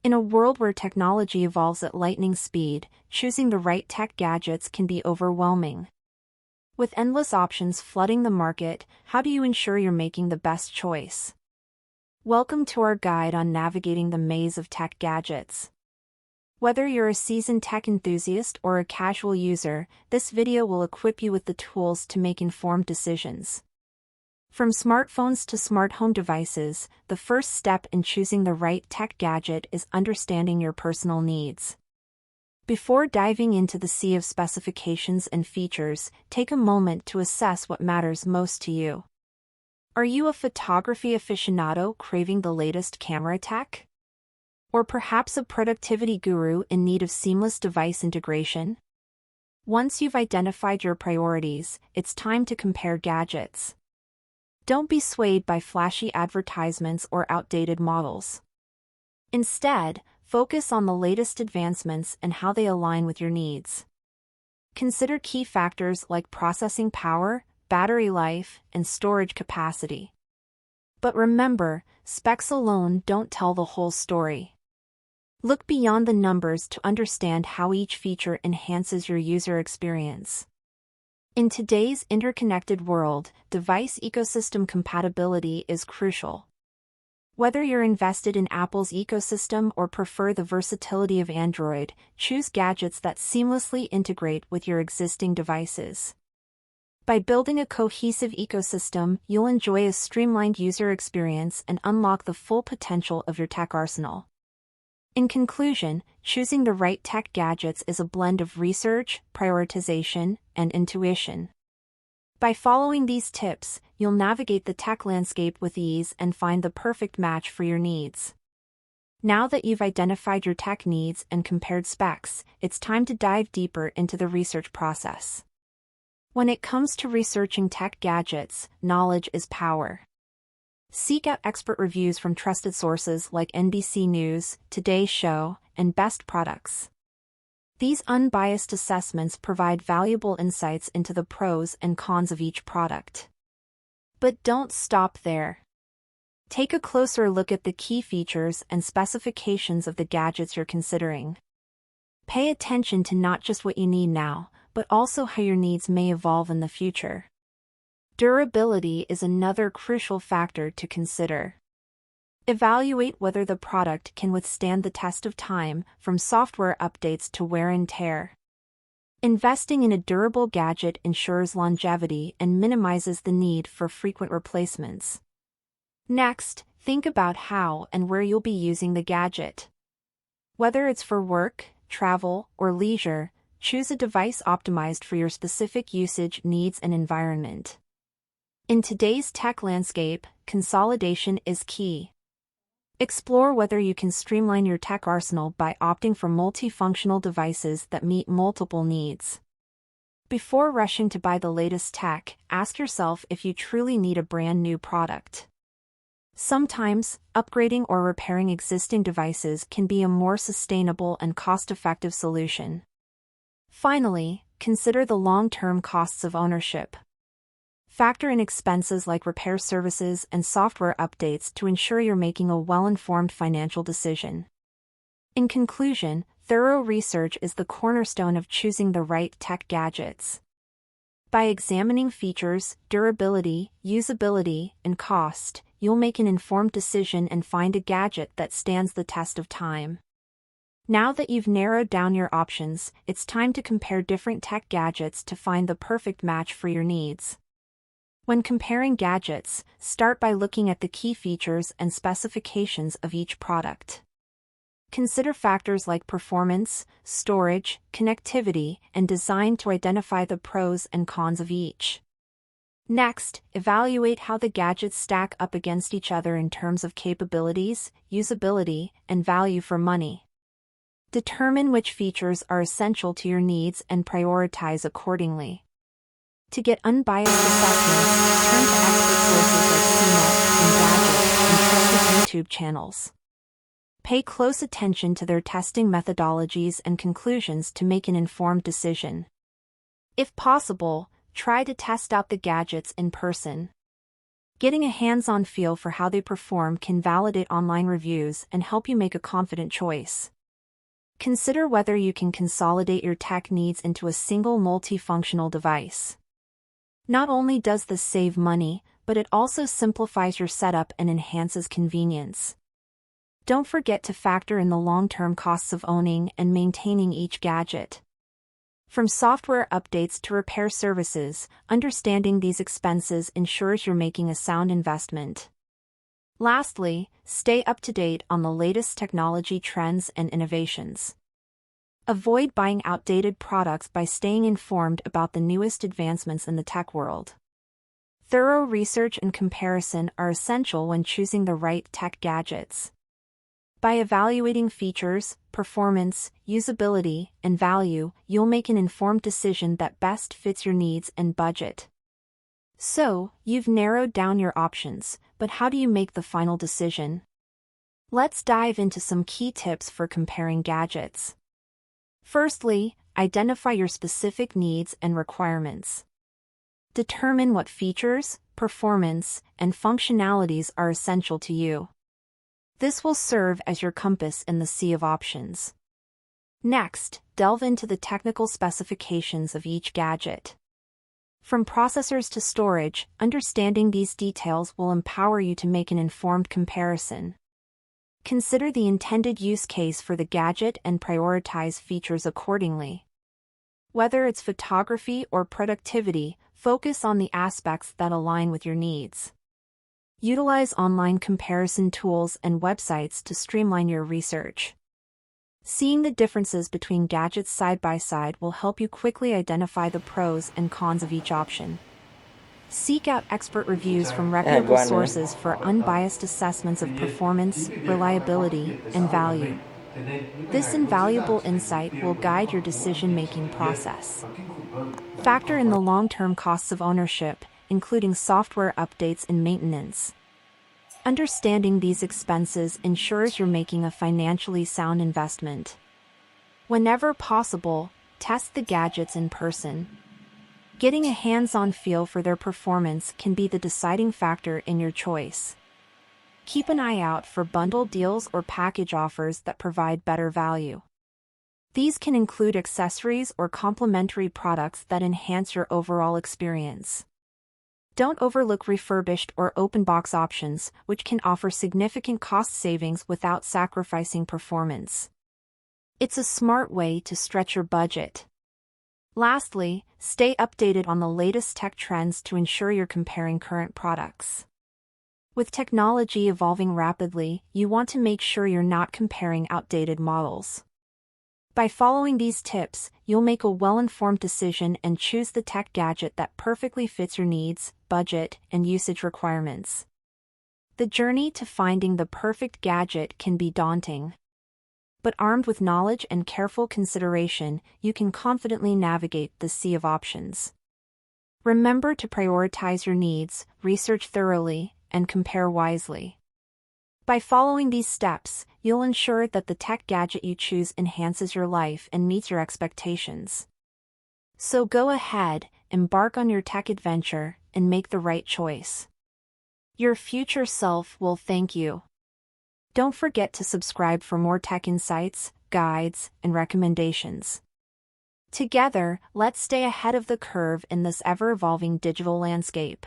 In a world where technology evolves at lightning speed, choosing the right tech gadgets can be overwhelming. With endless options flooding the market, how do you ensure you're making the best choice? Welcome to our guide on navigating the maze of tech gadgets. Whether you're a seasoned tech enthusiast or a casual user, this video will equip you with the tools to make informed decisions. From smartphones to smart home devices, the first step in choosing the right tech gadget is understanding your personal needs. Before diving into the sea of specifications and features, take a moment to assess what matters most to you. Are you a photography aficionado craving the latest camera tech? Or perhaps a productivity guru in need of seamless device integration? Once you've identified your priorities, it's time to compare gadgets. Don't be swayed by flashy advertisements or outdated models. Instead, focus on the latest advancements and how they align with your needs. Consider key factors like processing power, battery life, and storage capacity. But remember, specs alone don't tell the whole story. Look beyond the numbers to understand how each feature enhances your user experience. In today's interconnected world, device ecosystem compatibility is crucial. Whether you're invested in Apple's ecosystem or prefer the versatility of Android, choose gadgets that seamlessly integrate with your existing devices. By building a cohesive ecosystem, you'll enjoy a streamlined user experience and unlock the full potential of your tech arsenal. In conclusion, choosing the right tech gadgets is a blend of research, prioritization, and intuition. By following these tips, you'll navigate the tech landscape with ease and find the perfect match for your needs. Now that you've identified your tech needs and compared specs, it's time to dive deeper into the research process. When it comes to researching tech gadgets, knowledge is power. Seek out expert reviews from trusted sources like NBC News, Today's Show, and Best Products. These unbiased assessments provide valuable insights into the pros and cons of each product. But don't stop there. Take a closer look at the key features and specifications of the gadgets you're considering. Pay attention to not just what you need now, but also how your needs may evolve in the future. Durability is another crucial factor to consider. Evaluate whether the product can withstand the test of time, from software updates to wear and tear. Investing in a durable gadget ensures longevity and minimizes the need for frequent replacements. Next, think about how and where you'll be using the gadget. Whether it's for work, travel, or leisure, choose a device optimized for your specific usage needs and environment. In today's tech landscape, consolidation is key. Explore whether you can streamline your tech arsenal by opting for multifunctional devices that meet multiple needs. Before rushing to buy the latest tech, ask yourself if you truly need a brand new product. Sometimes, upgrading or repairing existing devices can be a more sustainable and cost-effective solution. Finally, consider the long-term costs of ownership. Factor in expenses like repair services and software updates to ensure you're making a well-informed financial decision. In conclusion, thorough research is the cornerstone of choosing the right tech gadgets. By examining features, durability, usability, and cost, you'll make an informed decision and find a gadget that stands the test of time. Now that you've narrowed down your options, it's time to compare different tech gadgets to find the perfect match for your needs. When comparing gadgets, start by looking at the key features and specifications of each product. Consider factors like performance, storage, connectivity, and design to identify the pros and cons of each. Next, evaluate how the gadgets stack up against each other in terms of capabilities, usability, and value for money. Determine which features are essential to your needs and prioritize accordingly. To get unbiased assessments, turn to expert sources like CNET, Engadget, and trusted YouTube channels. Pay close attention to their testing methodologies and conclusions to make an informed decision. If possible, try to test out the gadgets in person. Getting a hands-on feel for how they perform can validate online reviews and help you make a confident choice. Consider whether you can consolidate your tech needs into a single multifunctional device. Not only does this save money, but it also simplifies your setup and enhances convenience. Don't forget to factor in the long-term costs of owning and maintaining each gadget. From software updates to repair services, understanding these expenses ensures you're making a sound investment. Lastly, stay up to date on the latest technology trends and innovations. Avoid buying outdated products by staying informed about the newest advancements in the tech world. Thorough research and comparison are essential when choosing the right tech gadgets. By evaluating features, performance, usability, and value, you'll make an informed decision that best fits your needs and budget. So, you've narrowed down your options, but how do you make the final decision? Let's dive into some key tips for comparing gadgets. Firstly, identify your specific needs and requirements. Determine what features, performance, and functionalities are essential to you. This will serve as your compass in the sea of options. Next, delve into the technical specifications of each gadget. From processors to storage, understanding these details will empower you to make an informed comparison. Consider the intended use case for the gadget and prioritize features accordingly. Whether it's photography or productivity, focus on the aspects that align with your needs. Utilize online comparison tools and websites to streamline your research. Seeing the differences between gadgets side by side will help you quickly identify the pros and cons of each option. Seek out expert reviews from reputable sources for unbiased assessments of performance, reliability, and value. This invaluable insight will guide your decision-making process. Factor in the long-term costs of ownership, including software updates and maintenance. Understanding these expenses ensures you're making a financially sound investment. Whenever possible, test the gadgets in person. Getting a hands-on feel for their performance can be the deciding factor in your choice. Keep an eye out for bundle deals or package offers that provide better value. These can include accessories or complementary products that enhance your overall experience. Don't overlook refurbished or open-box options, which can offer significant cost savings without sacrificing performance. It's a smart way to stretch your budget. Lastly, stay updated on the latest tech trends to ensure you're comparing current products. With technology evolving rapidly, you want to make sure you're not comparing outdated models. By following these tips, you'll make a well-informed decision and choose the tech gadget that perfectly fits your needs, budget, and usage requirements. The journey to finding the perfect gadget can be daunting. But armed with knowledge and careful consideration, you can confidently navigate the sea of options. Remember to prioritize your needs, research thoroughly, and compare wisely. By following these steps, you'll ensure that the tech gadget you choose enhances your life and meets your expectations. So go ahead, embark on your tech adventure, and make the right choice. Your future self will thank you. Don't forget to subscribe for more tech insights, guides, and recommendations. Together, let's stay ahead of the curve in this ever-evolving digital landscape.